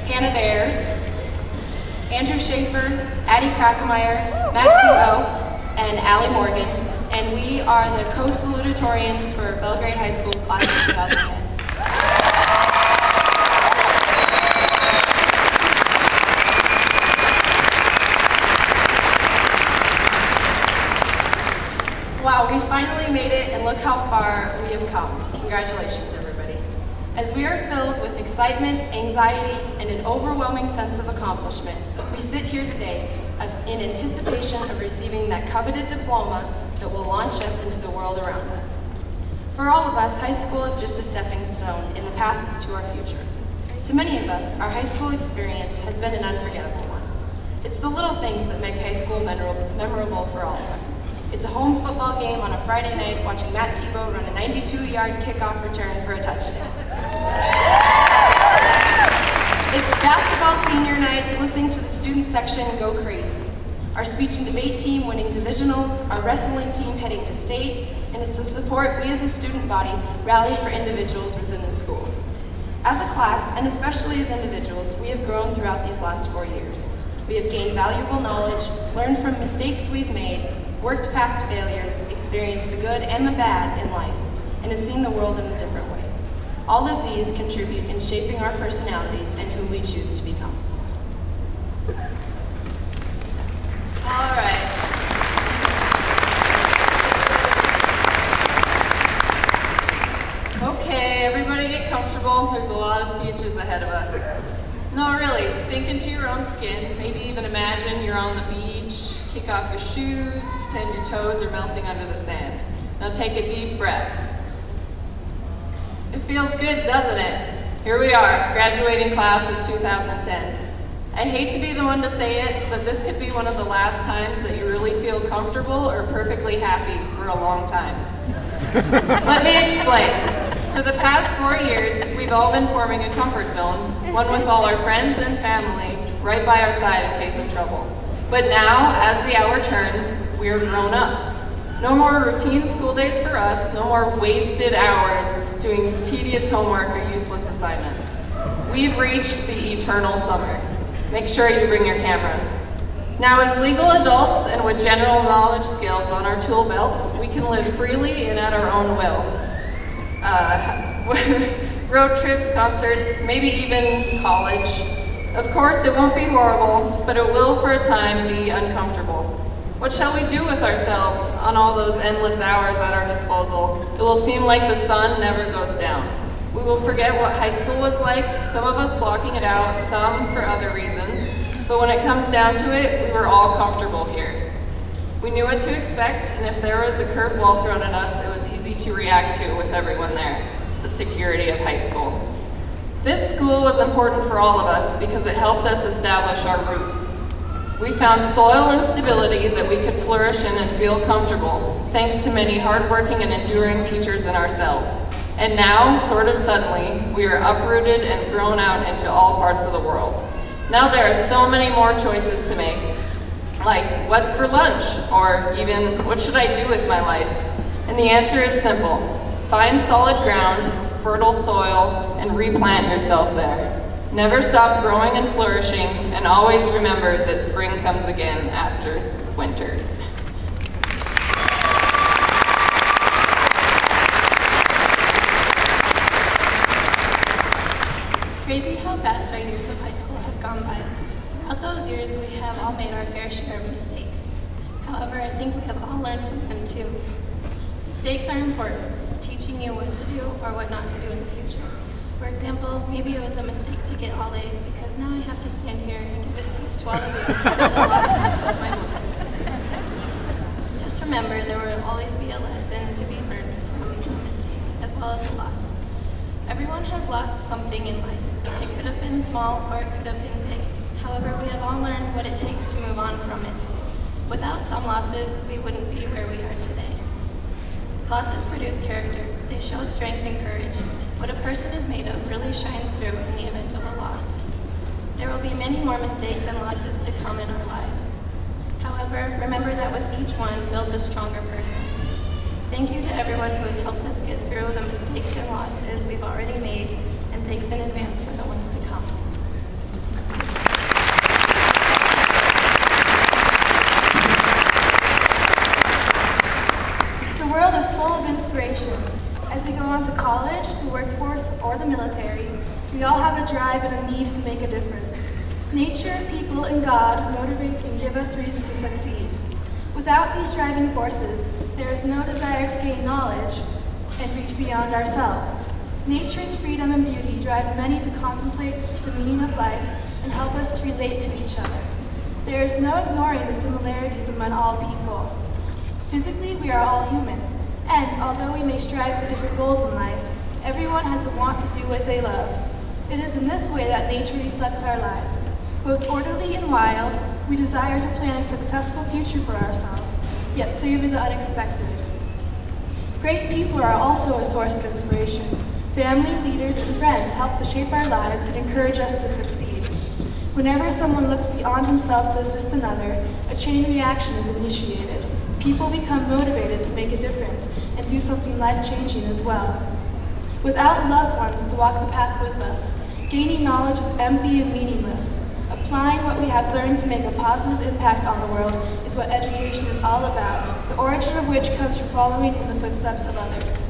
Hannah Bears, Andrew Schaefer, Addie Krackemeyer, Matt Tebow, and Allie Morgan, and we are the co-salutatorians for Belgrade High School's class of 2010. Wow, we finally made it, and look how far we have come. Congratulations, everybody. As we are filled with excitement, anxiety, and an overwhelming sense of accomplishment, we sit here today in anticipation of receiving that coveted diploma that will launch us into the world around us. For all of us, high school is just a stepping stone in the path to our future. To many of us, our high school experience has been an unforgettable one. It's the little things that make high school memorable for all of us. It's a home football game on a Friday night watching Matt Tebow run a 92-yard kickoff return for a touchdown. It's basketball senior nights listening to the student section go crazy. Our speech and debate team winning divisionals, our wrestling team heading to state, and it's the support we as a student body rally for individuals within the school. As a class, and especially as individuals, we have grown throughout these last 4 years. We have gained valuable knowledge, learned from mistakes we've made, worked past failures, experienced the good and the bad in life, and have seen the world in a different way. All of these contribute in shaping our personalities and who we choose to become. All right. Okay, everybody get comfortable. There's a lot of speeches ahead of us. No, really, sink into your own skin. Maybe even imagine you're on the beach. Kick off your shoes, pretend your toes are melting under the sand. Now take a deep breath. It feels good, doesn't it? Here we are, graduating class of 2010. I hate to be the one to say it, but this could be one of the last times that you really feel comfortable or perfectly happy for a long time. Let me explain. For the past 4 years, we've all been forming a comfort zone, one with all our friends and family right by our side in case of trouble. But now, as the hour turns, we are grown up. No more routine school days for us, no more wasted hours doing tedious homework or useless assignments. We've reached the eternal summer. Make sure you bring your cameras. Now, as legal adults and with general knowledge skills on our tool belts, we can live freely and at our own will. Road trips, concerts, maybe even college. Of course, it won't be horrible, but it will for a time be uncomfortable. What shall we do with ourselves on all those endless hours at our disposal? It will seem like the sun never goes down. We will forget what high school was like, some of us blocking it out, some for other reasons. But when it comes down to it, we were all comfortable here. We knew what to expect, and if there was a curveball thrown at us, it was easy to react to with everyone there, the security of high school. This school was important for all of us because it helped us establish our roots. We found soil and stability that we could flourish in and feel comfortable, thanks to many hardworking and enduring teachers in ourselves. And now, sort of suddenly, we are uprooted and thrown out into all parts of the world. Now there are so many more choices to make, like what's for lunch, or even what should I do with my life? And the answer is simple. Find solid ground, fertile soil, and replant yourself there. Never stop growing and flourishing, and always remember that spring comes again after winter. It's crazy how fast our years of high school have gone by. Throughout those years, we have all made our fair share of mistakes. However, I think we have all learned from them too. Mistakes are important, teaching you what to do or what not to do in the future. For example, maybe it was a mistake to get all A's because now I have to stand here and give a speech to all of you for the loss of my voice. Just remember, there will always be a lesson to be learned from a mistake, as well as a loss. Everyone has lost something in life. It could have been small or it could have been big. However, we have all learned what it takes to move on from it. Without some losses, we wouldn't be where we are today. Losses produce character. They show strength and courage. What a person is made of really shines through in the event of a loss. There will be many more mistakes and losses to come in our lives. However, remember that with each one builds a stronger person. Thank you to everyone who has helped us get through the mistakes and losses we've already made, and thanks in advance for the ones to come. a drive and a need to make a difference. Nature, people, and God motivate and give us reason to succeed. Without these driving forces, there is no desire to gain knowledge and reach beyond ourselves. Nature's freedom and beauty drive many to contemplate the meaning of life and help us to relate to each other. There is no ignoring the similarities among all people. Physically, we are all human, and although we may strive for different goals in life, everyone has a want to do what they love. It is in this way that nature reflects our lives. Both orderly and wild, we desire to plan a successful future for ourselves, yet savor the unexpected. Great people are also a source of inspiration. Family, leaders, and friends help to shape our lives and encourage us to succeed. Whenever someone looks beyond himself to assist another, a chain reaction is initiated. People become motivated to make a difference and do something life-changing as well. Without loved ones to walk the path with us, gaining knowledge is empty and meaningless. Applying what we have learned to make a positive impact on the world is what education is all about, the origin of which comes from following in the footsteps of others.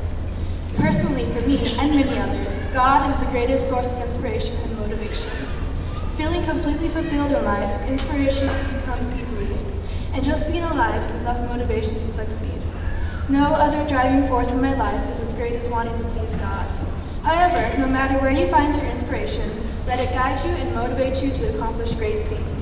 Personally, for me and many others, God is the greatest source of inspiration and motivation. Feeling completely fulfilled in life, inspiration comes easily, and just being alive is enough motivation to succeed. No other driving force in my life is as great as wanting to please God. However, no matter where you find your inspiration, let it guide you and motivate you to accomplish great things.